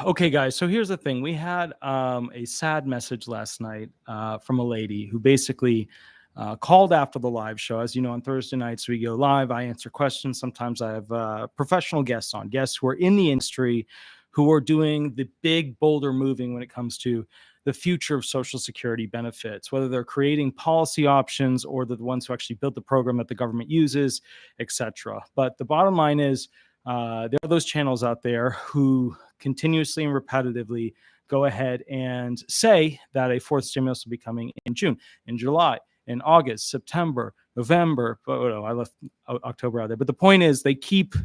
Okay, guys. So here's the thing. We had a sad message last night from a lady who basically called after the live show. As you know, on Thursday nights we go live. I answer questions. Sometimes I have professional guests on, guests who are in the industry, who are doing the big boulder moving when it comes to the future of Social Security benefits, whether they're creating policy options or they're the ones who actually built the program that the government uses, etc. But the bottom line is, there are those channels out there who continuously and repetitively go ahead and say that a fourth stimulus will be coming in June, in July, in August, September, November. Oh, no, I left October out there. But the point is, they keep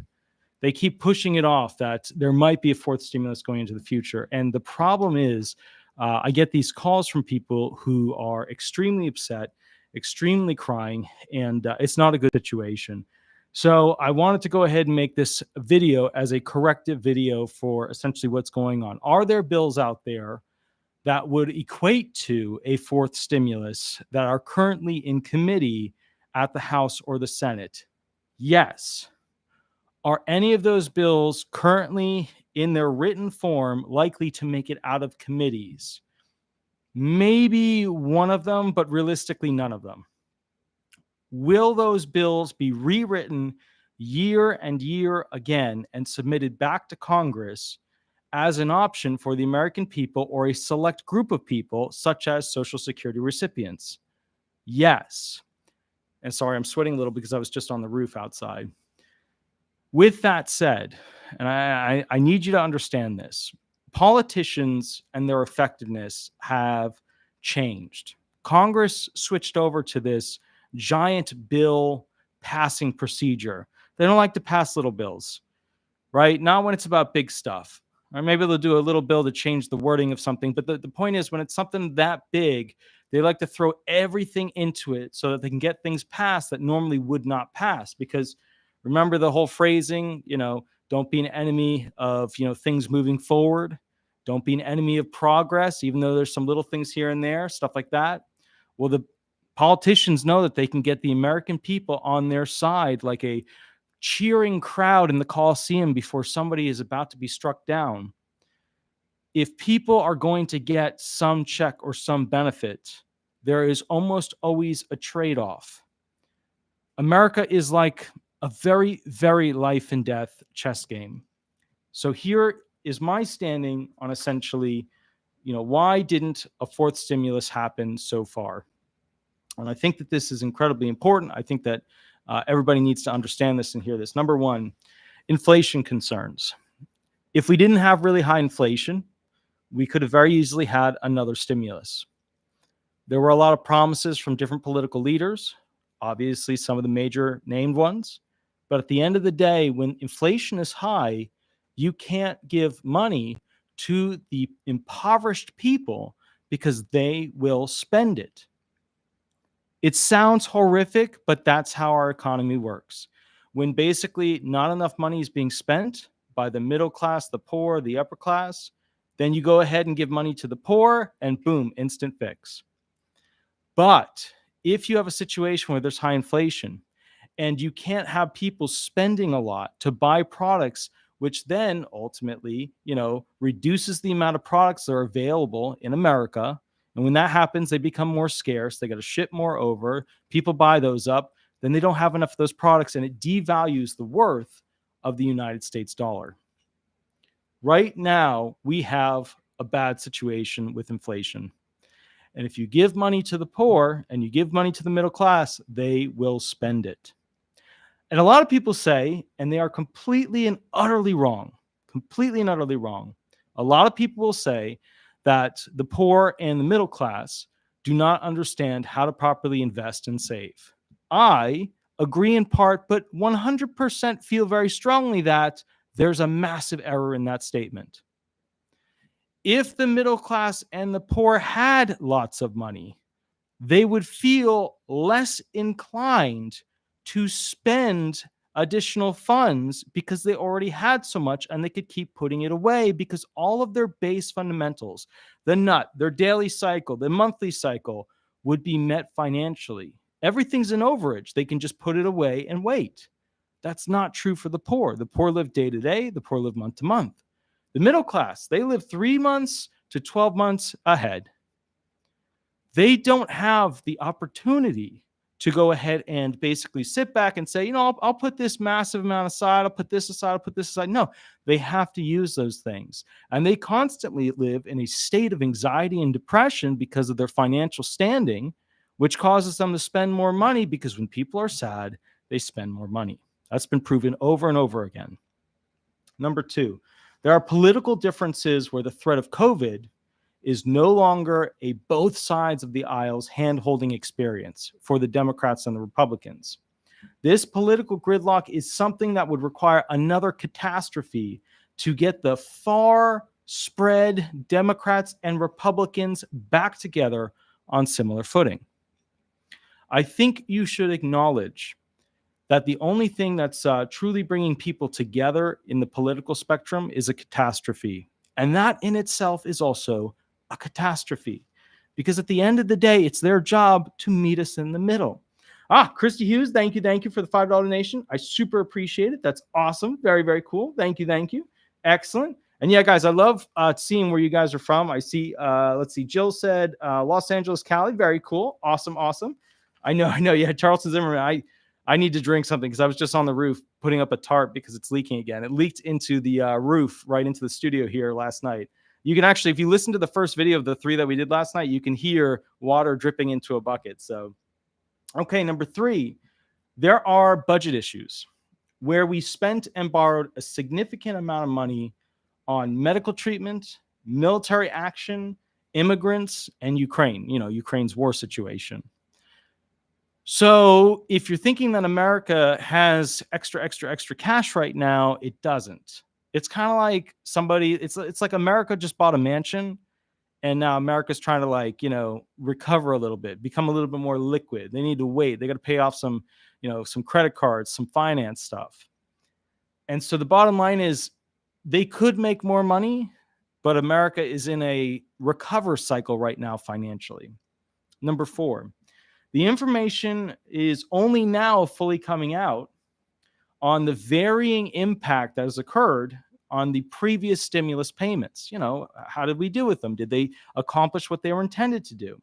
pushing it off that there might be a fourth stimulus going into the future. And the problem is, I get these calls from people who are extremely upset, extremely crying, and it's not a good situation. So I wanted to go ahead and make this video as a corrective video for essentially what's going on. Are there bills out there that would equate to a fourth stimulus that are currently in committee at the House or the Senate? Yes. Are any of those bills currently in their written form likely to make it out of committees? Maybe one of them, but realistically, none of them. Will those bills be rewritten year and year again and submitted back to Congress as an option for the American people or a select group of people, such as Social Security recipients? Yes. And sorry, I'm sweating a little because I was just on the roof outside. With that said, and I need you to understand this, politicians and their effectiveness have changed. Congress switched over to this giant bill passing procedure. They don't like to pass little bills, right? Not when it's about big stuff. Or maybe they'll do a little bill to change the wording of something. But the point is, when it's something that big, they like to throw everything into it so that they can get things passed that normally would not pass. Because remember the whole phrasing, don't be an enemy of, things moving forward. Don't be an enemy of progress, even though there's some little things here and there, stuff like that. Well, the politicians know that they can get the American people on their side like a cheering crowd in the Coliseum before somebody is about to be struck down. If people are going to get some check or some benefit, there is almost always a trade-off. America is like a very, very life and death chess game. So here is my standing on essentially, why didn't a fourth stimulus happen so far? And I think that this is incredibly important. I think that everybody needs to understand this and hear this. Number one, inflation concerns. If we didn't have really high inflation, we could have very easily had another stimulus. There were a lot of promises from different political leaders, obviously some of the major named ones. But at the end of the day, when inflation is high, you can't give money to the impoverished people because they will spend it. It sounds horrific, but that's how our economy works. When basically not enough money is being spent by the middle class, the poor, the upper class, then you go ahead and give money to the poor and boom, instant fix. But if you have a situation where there's high inflation and you can't have people spending a lot to buy products, which then ultimately, reduces the amount of products that are available in America. And when that happens, they become more scarce. They got to ship more over. People buy those up. Then they don't have enough of those products, and it devalues the worth of the United States dollar. Right now, we have a bad situation with inflation. And if you give money to the poor and you give money to the middle class, they will spend it. And a lot of people say, and they are completely and utterly wrong, a lot of people will say that the poor and the middle class do not understand how to properly invest and save. I agree in part, but 100% feel very strongly that there's a massive error in that statement. If the middle class and the poor had lots of money, they would feel less inclined to spend additional funds because they already had so much and they could keep putting it away because all of their base fundamentals, the nut, their daily cycle, the monthly cycle would be met financially. Everything's an overage. They can just put it away and wait. That's not true for the poor. The poor live day to day. The poor live month to month. The middle class, they live 3 months to 12 months ahead. They don't have the opportunity to go ahead and basically sit back and say, I'll put this massive amount aside. I'll put this aside. I'll put this aside. No, they have to use those things. And they constantly live in a state of anxiety and depression because of their financial standing, which causes them to spend more money, because when people are sad, they spend more money. That's been proven over and over again. Number 2, there are political differences where the threat of COVID is no longer a both sides of the aisles hand-holding experience for the Democrats and the Republicans. This political gridlock is something that would require another catastrophe to get the far spread Democrats and Republicans back together on similar footing. I think you should acknowledge that the only thing that's truly bringing people together in the political spectrum is a catastrophe. And that in itself is also a catastrophe, because at the end of the day, it's their job to meet us in the middle. Christy Hughes, thank you for the $5 donation. I super appreciate it. That's awesome. Very, very cool. Thank you. Excellent. And yeah, guys, I love seeing where you guys are from. I see, let's see, Jill said Los Angeles, Cali. Very cool. Awesome. I know. Yeah, Charleston Zimmerman. I need to drink something because I was just on the roof putting up a tarp because it's leaking again. It leaked into the roof right into the studio here last night. You can actually, if you listen to the first video of the 3 that we did last night, you can hear water dripping into a bucket. So, okay, number 3, there are budget issues where we spent and borrowed a significant amount of money on medical treatment, military action, immigrants, and Ukraine, Ukraine's war situation. So if you're thinking that America has extra cash right now, it doesn't. It's kind of like it's like America just bought a mansion and now America's trying to recover a little bit, become a little bit more liquid. They need to wait. They got to pay off some credit cards, some finance stuff. And so the bottom line is they could make more money, but America is in a recover cycle right now financially. Number 4. The information is only now fully coming out on the varying impact that has occurred on the previous stimulus payments. How did we do with them? Did they accomplish what they were intended to do?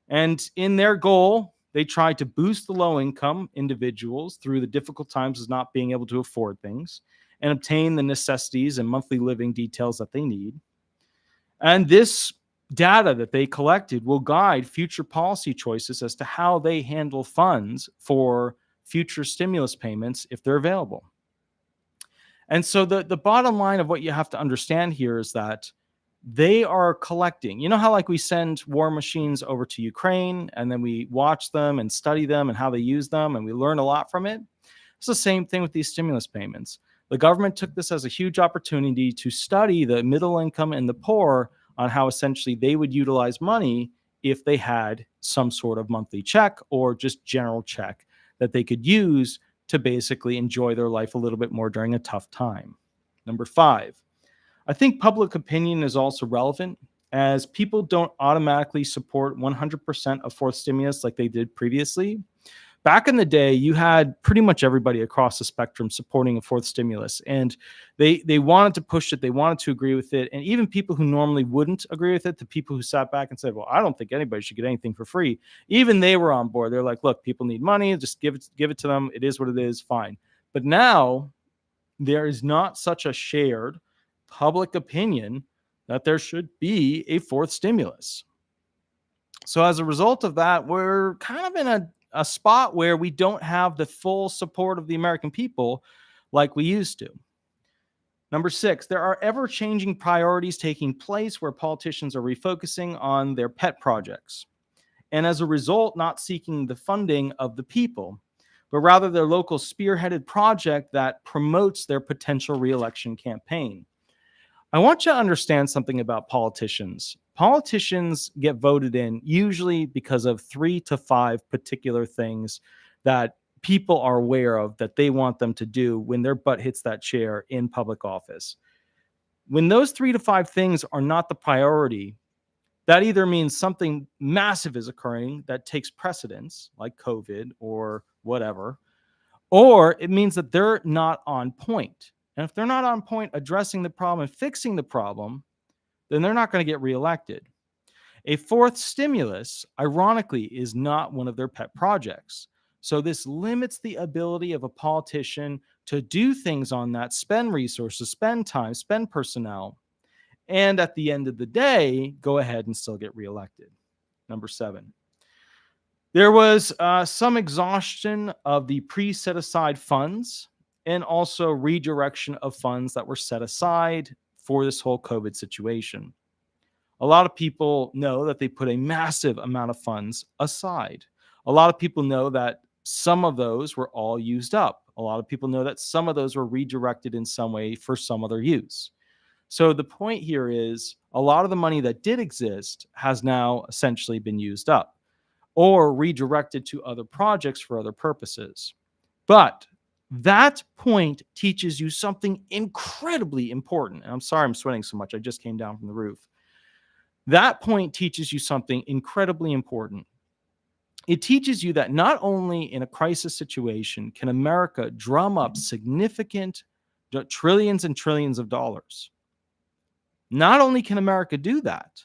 And in their goal, they tried to boost the low-income individuals through the difficult times of not being able to afford things and obtain the necessities and monthly living details that they need. And this data that they collected will guide future policy choices as to how they handle funds for future stimulus payments if they're available. And so the bottom line of what you have to understand here is that they are collecting. You know how we send war machines over to Ukraine and then we watch them and study them and how they use them and we learn a lot from it? It's the same thing with these stimulus payments. The government took this as a huge opportunity to study the middle income and the poor on how essentially they would utilize money if they had some sort of monthly check or just general check that they could use to basically enjoy their life a little bit more during a tough time. Number 5, I think public opinion is also relevant, as people don't automatically support 100% of fourth stimulus like they did previously. Back in the day, you had pretty much everybody across the spectrum supporting a fourth stimulus, and they wanted to push it. They wanted to agree with it. And even people who normally wouldn't agree with it, the people who sat back and said, well, I don't think anybody should get anything for free, even they were on board. They're like, look, people need money. Just give it to them. It is what it is. Fine. But now there is not such a shared public opinion that there should be a fourth stimulus. So as a result of that, we're kind of in a spot where we don't have the full support of the American people like we used to. Number 6, there are ever-changing priorities taking place where politicians are refocusing on their pet projects, and as a result, not seeking the funding of the people, but rather their local spearheaded project that promotes their potential re-election campaign. I want you to understand something about politicians. Politicians get voted in usually because of 3 to 5 particular things that people are aware of that they want them to do when their butt hits that chair in public office. When those 3 to 5 things are not the priority, that either means something massive is occurring that takes precedence, like COVID or whatever, or it means that they're not on point. And if they're not on point addressing the problem and fixing the problem, then they're not going to get reelected. A fourth stimulus, ironically, is not one of their pet projects. So this limits the ability of a politician to do things on that, spend resources, spend time, spend personnel, and at the end of the day, go ahead and still get reelected. Number 7. There was some exhaustion of the pre-set aside funds and also redirection of funds that were set aside for this whole COVID situation. A lot of people know that they put a massive amount of funds aside. A lot of people know that some of those were all used up. A lot of people know that some of those were redirected in some way for some other use. So the point here is a lot of the money that did exist has now essentially been used up or redirected to other projects for other purposes. But that point teaches you something incredibly important. And I'm sorry I'm sweating so much. I just came down from the roof. That point teaches you something incredibly important. It teaches you that not only in a crisis situation can America drum up significant trillions and trillions of dollars. Not only can America do that,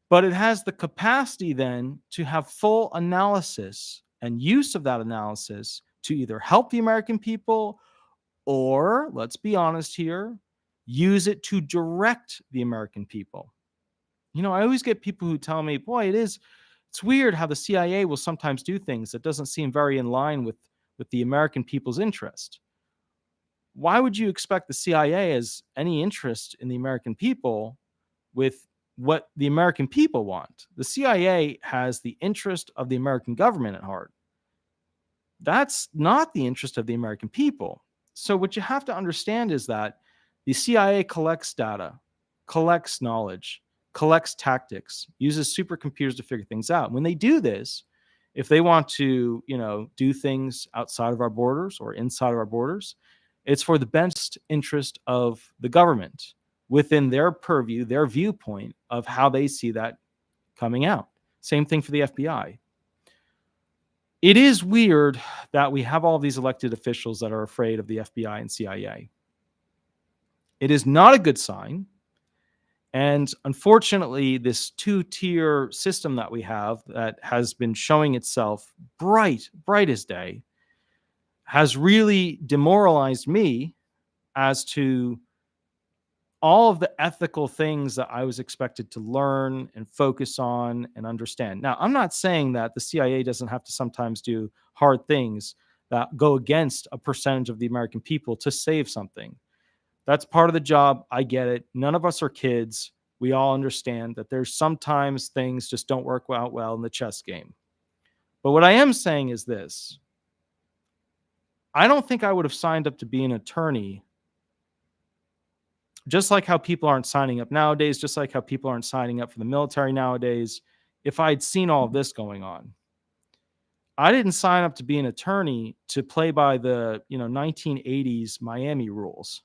but it has the capacity then to have full analysis and use of that analysis to either help the American people or, let's be honest here, use it to direct the American people. You know, I always get people who tell me, boy, it's weird how the CIA will sometimes do things that doesn't seem very in line with the American people's interest. Why would you expect the CIA has any interest in the American people with what the American people want? The CIA has the interest of the American government at heart. That's not the interest of the American people. So what you have to understand is that the CIA collects data, collects knowledge, collects tactics, uses supercomputers to figure things out. When they do this, if they want to, do things outside of our borders or inside of our borders, it's for the best interest of the government within their purview, their viewpoint of how they see that coming out. Same thing for the FBI. It is weird that we have all these elected officials that are afraid of the FBI and CIA. It is not a good sign. And unfortunately, this two-tier system that we have that has been showing itself bright as day has really demoralized me as to all of the ethical things that I was expected to learn and focus on and understand. Now, I'm not saying that the CIA doesn't have to sometimes do hard things that go against a percentage of the American people to save something. That's part of the job. I get it. None of us are kids. We all understand that there's sometimes things just don't work out well in the chess game. But what I am saying is this. I don't think I would have signed up to be an attorney, just like how people aren't signing up nowadays, just like how people aren't signing up for the military nowadays, if I'd seen all of this going on. I didn't sign up to be an attorney to play by the 1980s Miami rules.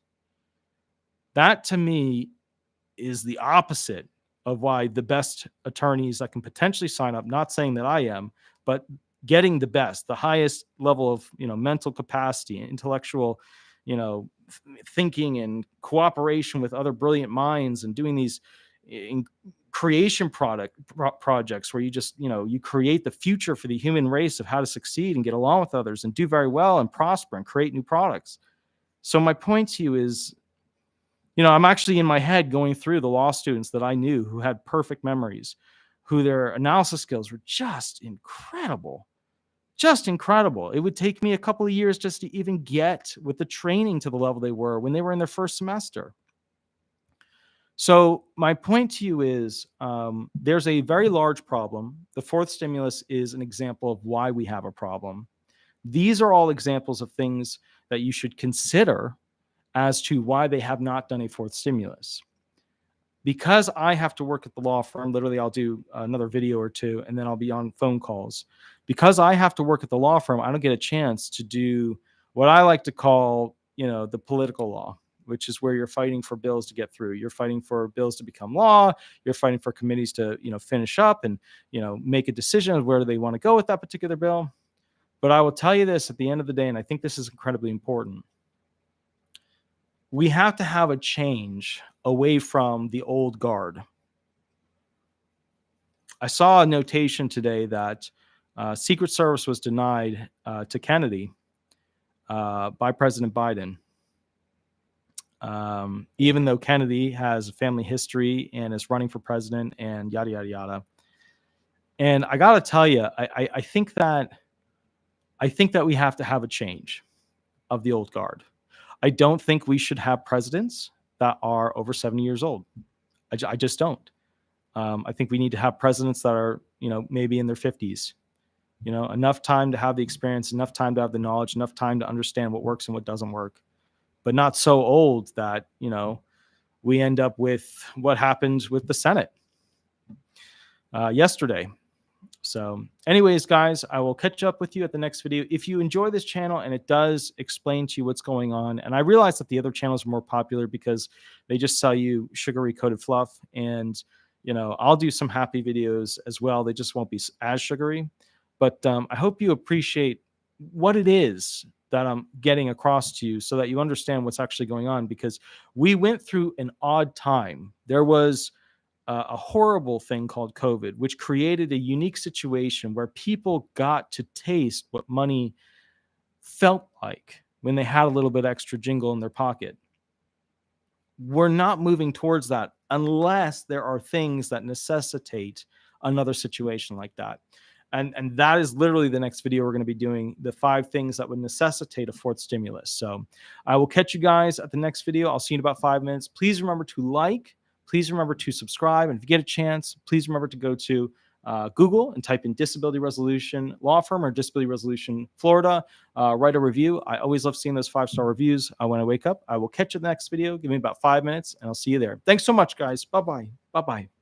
That to me is the opposite of why the best attorneys that can potentially sign up, not saying that I am, but getting the best, the highest level of mental capacity, intellectual thinking and cooperation with other brilliant minds and doing these creation projects where you just you create the future for the human race of how to succeed and get along with others and do very well and prosper and create new products. So my point to you is, I'm actually in my head going through the law students that I knew who had perfect memories, who their analysis skills were just incredible. Just incredible. It would take me a couple of years just to even get with the training to the level they were when they were in their first semester. So my point to you is there's a very large problem. The fourth stimulus is an example of why we have a problem. These are all examples of things that you should consider as to why they have not done a fourth stimulus. Because I have to work at the law firm, literally I'll do another video or two and then I'll be on phone calls. Because I have to work at the law firm, I don't get a chance to do what I like to call, the political law, which is where you're fighting for bills to get through. You're fighting for bills to become law. You're fighting for committees to, finish up and, make a decision of where they want to go with that particular bill. But I will tell you this at the end of the day, and I think this is incredibly important. we have to have a change away from the old guard. I saw a notation today that Secret Service was denied to Kennedy by President Biden. Even though Kennedy has a family history and is running for president and yada, yada, yada. And I got to tell you, I think that we have to have a change of the old guard. I don't think we should have presidents that are over 70 years old. I just don't. I think we need to have presidents that are, maybe in their 50s, enough time to have the experience, enough time to have the knowledge, enough time to understand what works and what doesn't work, but not so old that, we end up with what happened with the Senate yesterday. So anyways, guys, I will catch up with you at the next video. If you enjoy this channel and it does explain to you what's going on, and I realize that the other channels are more popular because they just sell you sugary coated fluff, and I'll do some happy videos as well. They just won't be as sugary, but I hope you appreciate what it is that I'm getting across to you so that you understand what's actually going on, because we went through an odd time. There was a horrible thing called COVID, which created a unique situation where people got to taste what money felt like when they had a little bit extra jingle in their pocket. We're not moving towards that unless there are things that necessitate another situation like that. And that is literally the next video we're going to be doing, the 5 things that would necessitate a 4th stimulus. So I will catch you guys at the next video. I'll see you in about 5 minutes. Please remember to like. Please remember to subscribe. And if you get a chance, please remember to go to Google and type in Disability Resolution Law Firm or Disability Resolution Florida. Write a review. I always love seeing those 5-star reviews when I wake up. I will catch you in the next video. Give me about 5 minutes and I'll see you there. Thanks so much, guys. Bye-bye. Bye-bye.